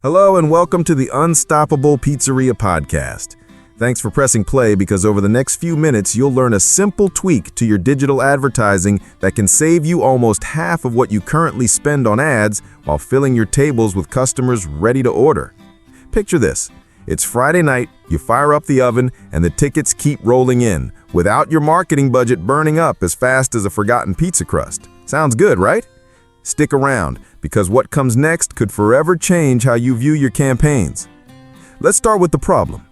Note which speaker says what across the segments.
Speaker 1: Hello and welcome to the Unstoppable Pizzeria podcast. Thanks for pressing play because over the next few minutes you'll learn a simple tweak to your digital advertising that can save you almost half of what you currently spend on ads while filling your tables with customers ready to order. Picture this. It's Friday night, you fire up the oven, and the tickets keep rolling in, without your marketing budget burning up as fast as a forgotten pizza crust. Sounds good, right? Stick around, because what comes next could forever change how you view your campaigns. Let's start with the problem.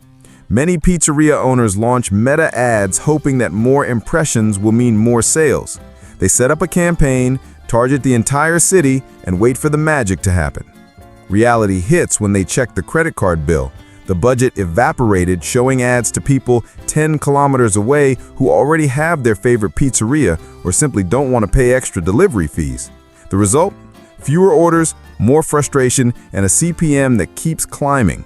Speaker 1: Many pizzeria owners launch meta ads hoping that more impressions will mean more sales. They set up a campaign, target the entire city, and wait for the magic to happen. Reality hits when they check the credit card bill. The budget evaporated, showing ads to people 10 kilometers away who already have their favorite pizzeria or simply don't want to pay extra delivery fees. The result? Fewer orders, more frustration, and a CPM that keeps climbing.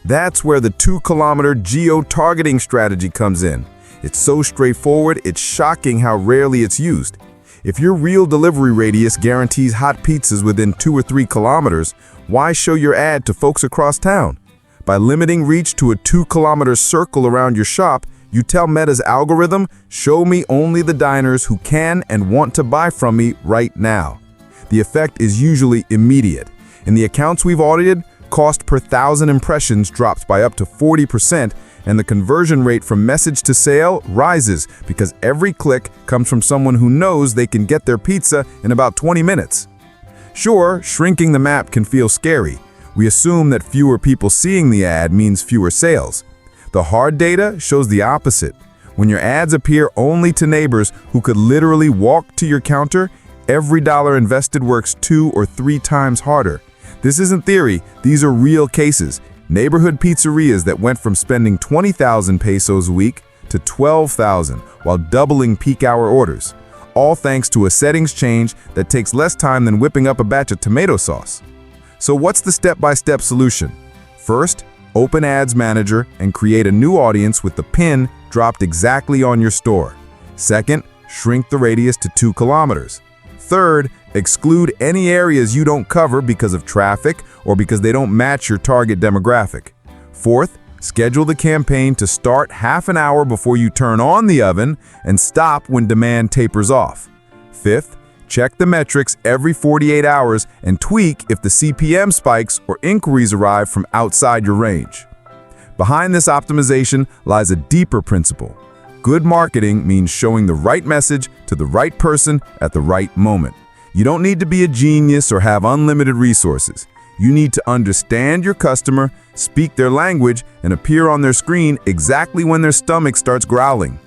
Speaker 1: That's where the 2-kilometer geotargeting strategy comes in. It's so straightforward, it's shocking how rarely it's used. If your real delivery radius guarantees hot pizzas within 2 or 3 kilometers, why show your ad to folks across town? By limiting reach to a 2-kilometer circle around your shop, you tell Meta's algorithm, show me only the diners who can and want to buy from me right now. The effect is usually immediate. In the accounts we've audited, cost per 1,000 impressions drops by up to 40%, and the conversion rate from message to sale rises because every click comes from someone who knows they can get their pizza in about 20 minutes. Sure, shrinking the map can feel scary. We assume that fewer people seeing the ad means fewer sales. The hard data shows the opposite. When your ads appear only to neighbors who could literally walk to your counter, every dollar invested works 2 or 3 times harder. This isn't theory, these are real cases. Neighborhood pizzerias that went from spending 20,000 pesos a week to 12,000 while doubling peak hour orders. All thanks to a settings change that takes less time than whipping up a batch of tomato sauce. So what's the step-by-step solution? First, open Ads Manager and create a new audience with the pin dropped exactly on your store. Second, shrink the radius to 2 kilometers. Third, exclude any areas you don't cover because of traffic or because they don't match your target demographic. Fourth, schedule the campaign to start half an hour before you turn on the oven and stop when demand tapers off. Fifth, check the metrics every 48 hours and tweak if the CPM spikes or inquiries arrive from outside your range. Behind this optimization lies a deeper principle. Good marketing means showing the right message to the right person at the right moment. You don't need to be a genius or have unlimited resources. You need to understand your customer, speak their language, and appear on their screen exactly when their stomach starts growling.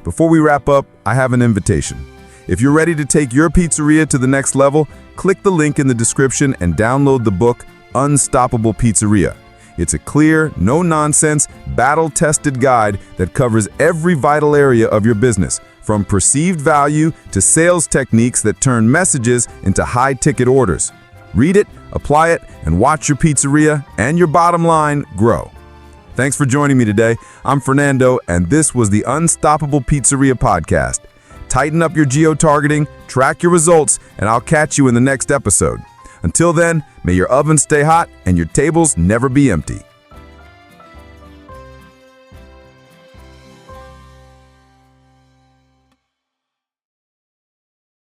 Speaker 1: Before we wrap up, I have an invitation. If you're ready to take your pizzeria to the next level, click the link in the description and download the book, Unstoppable Pizzeria. It's a clear, no-nonsense, battle-tested guide that covers every vital area of your business, from perceived value to sales techniques that turn messages into high-ticket orders. Read it, apply it, and watch your pizzeria and your bottom line grow. Thanks for joining me today. I'm Fernando, and this was the Unstoppable Pizzeria podcast. Tighten up your geo-targeting, track your results, and I'll catch you in the next episode. Until then, may your oven stay hot and your tables never be empty.